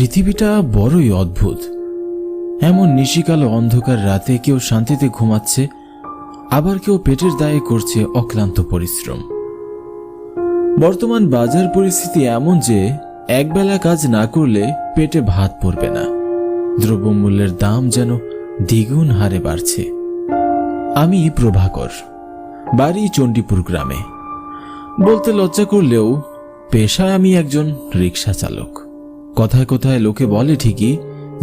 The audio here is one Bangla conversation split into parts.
পৃথিবীটা বড়ই অদ্ভুত। এমন নিশিকালো অন্ধকার রাতে কেউ শান্তিতে ঘুমাচ্ছে, আবার কেউ পেটের দায়ে করছে অক্লান্ত পরিশ্রম। বর্তমান বাজার পরিস্থিতি এমন যে একবেলা কাজ না করলে পেটে ভাত পড়বে না। দ্রব্যমূল্যের দাম যেন দ্বিগুণ হারে বাড়ছে। আমি প্রভাকর, বাড়ি চণ্ডীপুর গ্রামে। বলতে লজ্জা করলেও পেশায় আমি একজন রিক্সা চালক। কথায় কথায় লোকে বলে ঠিকই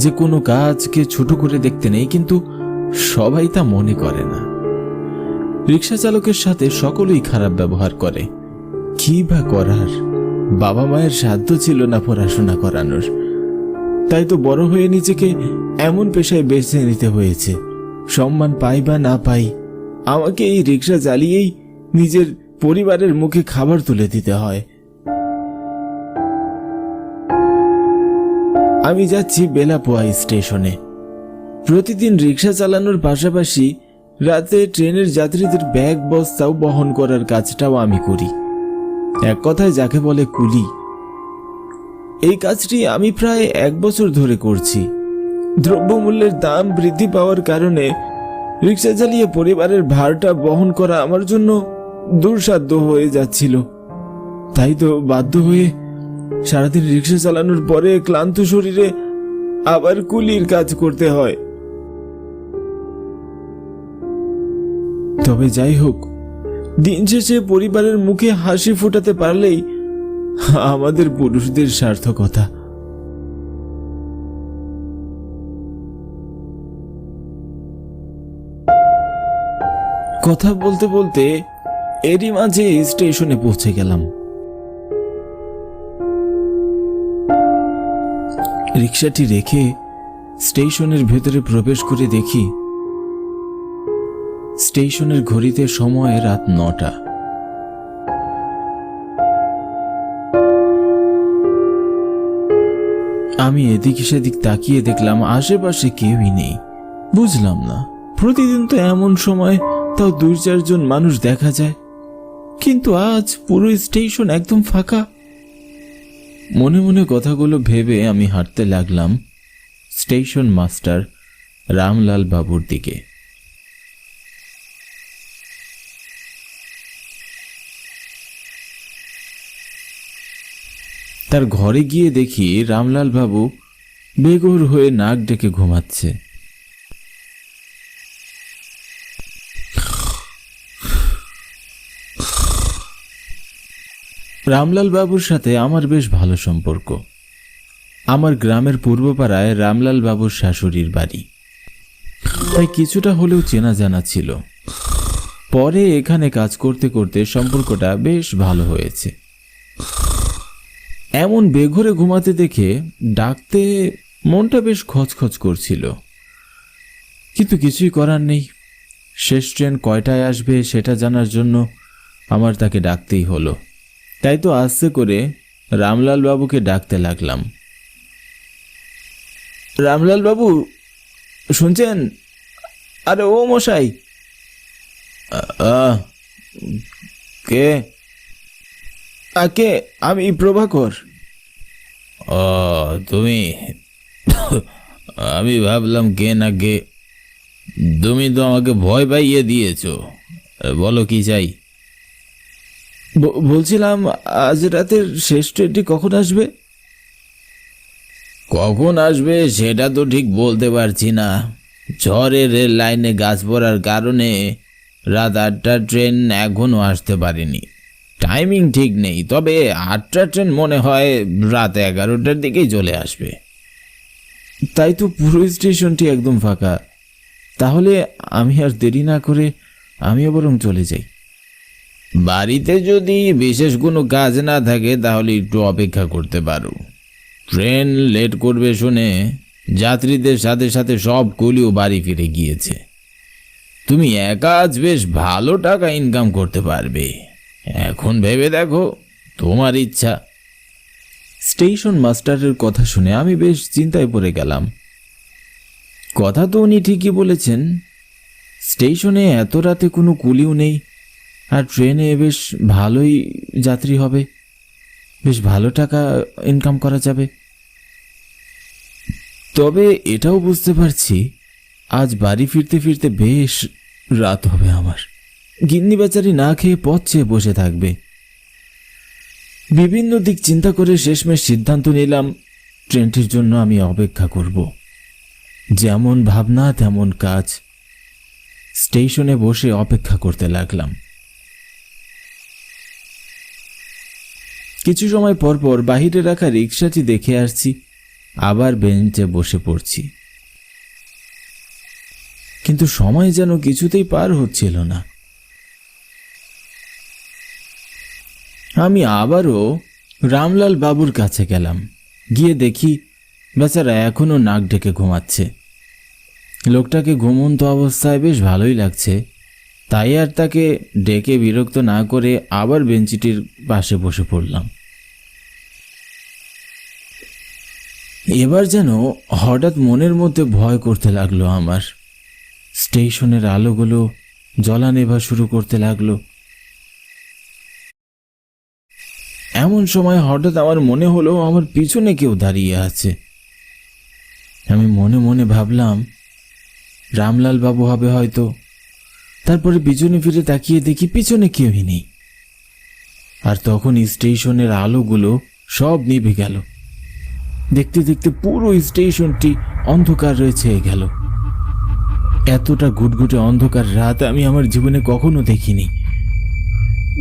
যে কোনো কাজকে ছোট করে দেখতে নেই, কিন্তু সবাই তা মনে করে না। রিক্সা চালকের সাথে সকলেই খারাপ ব্যবহার করে। কি বা করার, বাবা মায়ের সাধ্য ছিল না পড়াশোনা করানোর, তাই তো বড় হয়ে নিজেকে এমন পেশায় বেছে নিতে হয়েছে। সম্মান পাই বা না পাই, আমাকে এই রিক্সা চালিয়েই নিজের পরিবারের মুখে খাবার তুলে দিতে হয়। আমি যাচ্ছি বেলাপোয়া স্টেশনে। প্রতিদিন রিক্সা চালানোর পাশাপাশি রাতে ট্রেনের যাত্রীদের ব্যাগ বস্তাও বহন করার কাজটাও আমি করি। এক কথায় যাকে বলে কুলি। এই কাজটি আমি প্রায় 1 বছর ধরে করছি। দ্রব্যমূল্যের দাম বৃদ্ধি পাওয়ার কারণে রিক্সা চালিয়ে পরিবারের ভারটা বহন করা আমার জন্য দুঃসাধ্য হয়ে যাচ্ছিল। তাই তো বাধ্য হয়ে সারাদিন রিক্সা চালানোর পরে ক্লান্ত শরীরে আবার কুলির কাজ করতে হয়। তবে যাই হোক, দিন শেষে পরিবারের মুখে হাসি ফোটাতে পারলেই আমাদের পুরুষদের সার্থকতা। কথা বলতে বলতে এরই মাঝে স্টেশনে পৌঁছে গেলাম। রিক্সাটি রেখে স্টেশনের ভেতরে প্রবেশ করে দেখি স্টেশনের ঘড়িতে সময় রাত 9টা। আমি এদিক সেদিক তাকিয়ে দেখলাম আশেপাশে কেউই নেই। বুঝলাম না, প্রতিদিন তো এমন সময় তাও 2-4 জন মানুষ দেখা যায়, কিন্তু আজ পুরো স্টেশন একদম ফাঁকা। মনে মনে কথাগুলো ভেবে আমি হাঁটতে লাগলাম স্টেশন মাস্টার রামলাল বাবুর দিকে। তার ঘরে গিয়ে দেখি রামলাল বাবু বেঘোর হয়ে নাক ডেকে ঘুমাচ্ছে। রামলাল বাবুর সাথে আমার বেশ ভালো সম্পর্ক। আমার গ্রামের পূর্বপাড়ায় রামলাল বাবুর শাশুড়ির বাড়ি, তাই কিছুটা হলেও চেনা জানা ছিল। পরে এখানে কাজ করতে করতে সম্পর্কটা বেশ ভালো হয়েছে। এমন বেঘরে ঘুমাতে দেখে ডাকতে মনটা বেশ খচখচ করছিল, কিন্তু কিছুই করার নেই। শেষ ট্রেন কয়টায় আসবে সেটা জানার জন্য আমার তাকে ডাকতেই হলো। তাই তো আস্তে করে রামলাল বাবুকে ডাকতে লাগলাম। রামলাল বাবু, শুনছেন? আরে ও মশাই। কে? আমি প্রভাকর। ও তুমি? আমি ভাবলাম কে না কে। তুমি তো আমাকে ভয় পাইয়ে দিয়েছো। বলো কি চাই? বলছিলাম আজ রাতের শেষ ট্রেনটি কখন আসবে? কখন আসবে সেটা তো ঠিক বলতে পারছি না। ঝড়ের রেল লাইনে গাছ পড়ার কারণে রাত 8টার ট্রেন এখনো আসতে পারেনি। টাইমিং ঠিক নেই, তবে 8টার ট্রেন মনে হয় রাত 11টার দিকেই চলে আসবে। তাই তো পুরো স্টেশনটি একদম ফাঁকা। তাহলে আমি আর দেরি না করে আমিও বরং চলে যাই। বাড়িতে যদি বিশেষ কোনো কাজ না থাকে তাহলে একটু অপেক্ষা করতে পারো। ট্রেন লেট করবে শুনে যাত্রীদের সাথে সাথে সব কুলিও বাড়ি ফিরে গিয়েছে। তুমি একা আজ বেশ ভালো টাকা ইনকাম করতে পারবে। এখন ভেবে দেখো, তোমার ইচ্ছা। স্টেশন মাস্টারের কথা শুনে আমি বেশ চিন্তায় পড়ে গেলাম। কথা তো উনি ঠিকই বলেছেন। স্টেশনে এত রাতে কোনো কুলিও নেই, আর ট্রেনে বেশ ভালোই যাত্রী হবে, বেশ ভালো টাকা ইনকাম করা যাবে। তবে এটাও বুঝতে পারছি আজ বাড়ি ফিরতে ফিরতে বেশ রাত হবে আমার। গিন্নি বেচারি না খেয়ে পথ চেয়ে বসে থাকবে। বিভিন্ন দিক চিন্তা করে শেষমেশ সিদ্ধান্ত নিলাম ট্রেনটির জন্য আমি অপেক্ষা করব। যেমন ভাবনা তেমন কাজ। স্টেশনে বসে অপেক্ষা করতে লাগলাম। কিছু সময় পর পর বাহিরে রাখা রিকশাটি দেখে আসছি, আবার বেঞ্চে বসে পড়ছি। কিন্তু সময় যেন কিছুতেই পার হচ্ছিল না। আমি আবারও রামলাল বাবুর কাছে গেলাম। গিয়ে দেখি বেচারা এখনো নাক ডেকে ঘুমাচ্ছে। লোকটাকে ঘুমন্ত অবস্থায় বেশ ভালোই লাগছে, তাই আর তাকে ডেকে বিরক্ত না করে আবার বেঞ্চিটির পাশে বসে পড়লাম। এবার যেন হঠাৎ মনের মধ্যে ভয় করতে লাগলো আমার। স্টেশনের আলোগুলো জ্বলা নেভা শুরু করতে লাগলো। এমন সময় হঠাৎ আমার মনে হলো আমার পিছনে কেউ দাঁড়িয়ে আছে। আমি মনে মনে ভাবলাম রামলাল বাবু হবে হয়তো। তারপরে পিছনে ফিরে তাকিয়ে দেখি পিছনে কেউই নেই। আর তখন স্টেশনের আলোগুলো সব নিভে গেল। দেখতে দেখতে পুরো স্টেশনটি অন্ধকার রয়েছে গেল। এতটা ঘুটঘুটে অন্ধকার রাত আমি আমার জীবনে কখনো দেখিনি।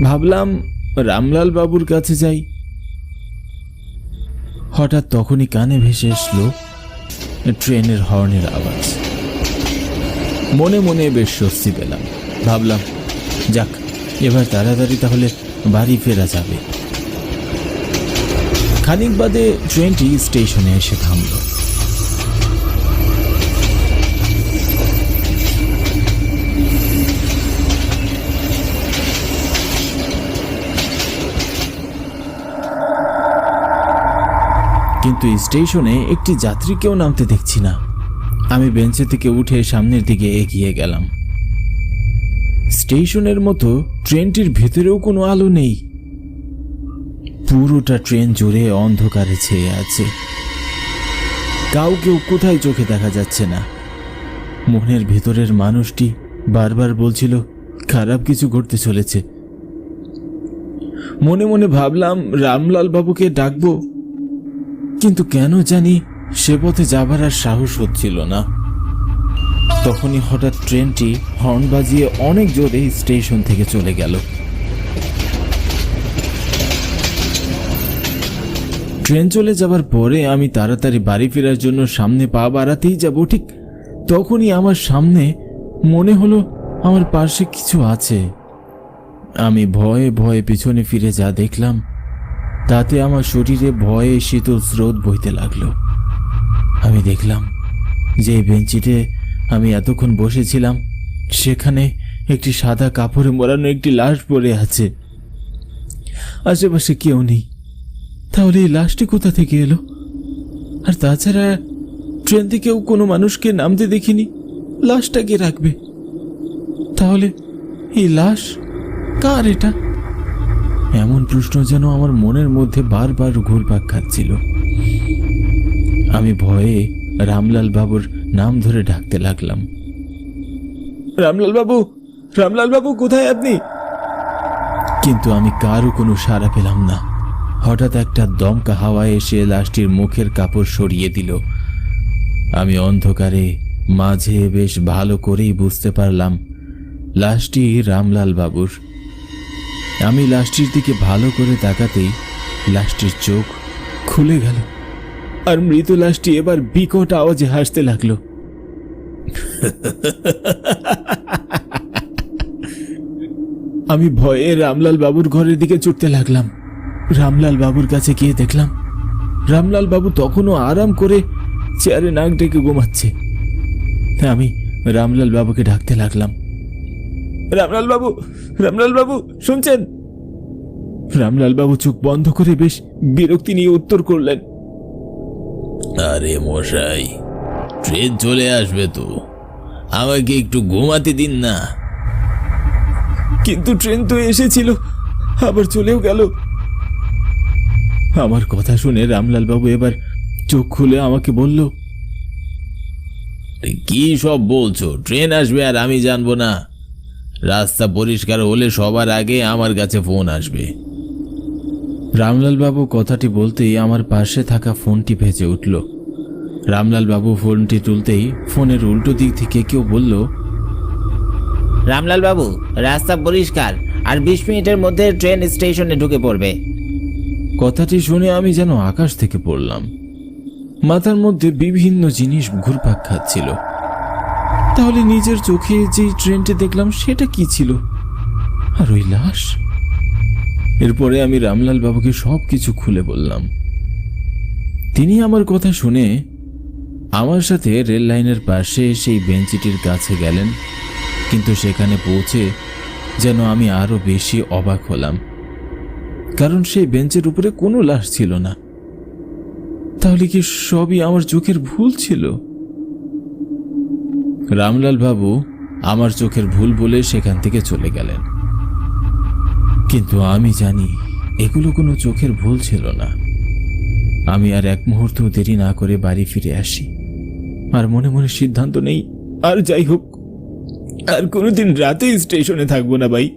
ভাবলাম রামলাল বাবুর কাছে যাই। হঠাৎ তখনই কানে ভেসে এসলো ট্রেনের হর্নের আওয়াজ। মনে মনে বেশ স্বস্তি পেলাম। ভাবলাম যাক, এবার তাড়াতাড়ি তাহলে বাড়ি ফেরা যাবে। খানিক বাদে ট্রেনটি স্টেশনে এসে থামল। কিন্তু স্টেশনে একটি যাত্রীকেও নামতে দেখছি না। আমি বেঞ্চে থেকে উঠে সামনের দিকে এগিয়ে গেলাম। স্টেশনের মতো ট্রেনটির ভেতরেও কোনো আলো নেই। পুরোটা ট্রেন জুড়ে অন্ধকারে ছেয়ে আছে। কাউকেও কোথায় চোখে দেখা যাচ্ছে না। মনের ভেতরের মানুষটি বারবার বলছিল খারাপ কিছু ঘটতে চলেছে। মনে মনে ভাবলাম রামলাল বাবুকে ডাকবো, কিন্তু কেন জানি সে পথে যাবার আর সাহস হচ্ছিল না। তখনই হঠাৎ ট্রেনটি হর্ন বাজিয়ে অনেক জোরে স্টেশন থেকে চলে গেল। ট্রেন চলে যাবার পরে আমি তাড়াতাড়ি বাড়ি ফেরার জন্য সামনে পা বাড়াতেই যাব, ঠিক তখনই আমার সামনে মনে হলো আমার পাশে কিছু আছে। আমি ভয়ে ভয়ে পিছনে ফিরে যা দেখলাম তাতে আমার শরীরে ভয়ে শীতল স্রোত বইতে লাগলো। আমি দেখলাম যে বেঞ্চিতে আমি এতক্ষণ বসেছিলাম সেখানে একটি সাদা কাপড়ে মোড়ানো একটি লাশ পড়ে আছে। আশেপাশে কেউ নেই। তাহলে এই লাশটি কোথা থেকে এলো? আর তাছাড়া ট্রেন থেকেও কোনো মানুষকে নামতে দেখিনি। লাশটা কে রাখবে? তাহলে এই লাশ কার? এটা এমন প্রশ্ন যেন আমার মনের মধ্যে বারবার ঘুরপাক খাচ্ছিল। আমি ভয়ে রামলাল বাবুর নাম ধরে ডাকতে লাগলাম, রামলাল বাবু, রামলাল বাবু, কোথায় আপনি? কিন্তু আমি কারও কোনো সাড়া পেলাম না। হঠাৎ একটা দমকা হাওয়া এসে লাশটির মুখের কাপড় সরিয়ে দিল। আমি অন্ধকারে মাঝে বেশ ভালো করেই বুঝতে পারলাম লাশটি রামলাল বাবুর। আমি লাশটির দিকে ভালো করে তাকাতেই লাশটির চোখ খুলে গেল আর মৃত লাশটি এবার বিকট আওয়াজে হাসতে লাগলো। আমি ভয়ে রামলাল বাবুর ঘরের দিকে ছুটতে লাগলাম। রামলাল বাবুর কাছে গিয়ে দেখলাম রামলাল বাবু তখনও আরাম করে চেয়ারে নাক ডেকে ঘুমাচ্ছে। আমি রামলাল বাবুকে ডাকতে লাগলাম, রামলাল বাবু, রামলাল বাবু, শুনছেন? রামলাল বাবু চোখ বন্ধ করে বেশ বিরক্তি নিয়ে উত্তর করলেন, আরে মশাই, ট্রেন চলে আসবে তো, আমাকে একটু ঘুমাতে দিন না। কিন্তু ট্রেন তো এসেছিল, আবার চলেও গেল। আমার কথা শুনে রামলাল বাবু এবার চোখ খুলে আমাকে বলল, কি সব বলছো? ট্রেন আসবে আর আমি জানবো না? রাস্তা পরিষ্কার হলে সবার আগে আমার কাছে ফোন আসবে। রামলাল বাবু কথাটি বলতেই আমার পাশে থাকা ফোনটি ভেজে উঠল। রামলাল বাবু ফোনটি তুলতেই ফোনের উল্টো দিক থেকে কেউ বলল, রামলাল বাবু, রাস্তা পরিষ্কার আর 20 মিনিটের মধ্যে ট্রেন স্টেশনে ঢুকে পড়বে। কথাটি শুনে আমি যেন আকাশ থেকে পড়লাম। মাথার মধ্যে বিভিন্ন জিনিস ঘুরপাক খাচ্ছিল। তাহলে নিজের চোখে যে ট্রেনটি দেখলাম সেটা কি ছিল? আর ওই লাশ? এরপরে আমি রামলাল বাবুকে সব কিছু খুলে বললাম। তিনি আমার কথা শুনে আমার সাথে রেল লাইনের পাশে সেই বেঞ্চিটির কাছে গেলেন, কিন্তু সেখানে পৌঁছে যেন আমি আরো বেশি অবাক হলাম, কারণ সেই বেঞ্চের উপরে কোনো লাশ ছিল না। তাহলে কি সবই আমার চোখের ভুল ছিল? রামলাল বাবু আমার চোখের ভুল বলে সেখান থেকে চলে গেলেন, কিন্তু আমি জানি এগুলো কোনো চোখের ভুল ছিল না। আমি আর এক মুহূর্ত দেরি না করে বাড়ি ফিরে আসি, আর মনে মনে সিদ্ধান্ত নেই, আর যাই হোক, আর কোনোদিন রাতে স্টেশনে থাকবো না ভাই।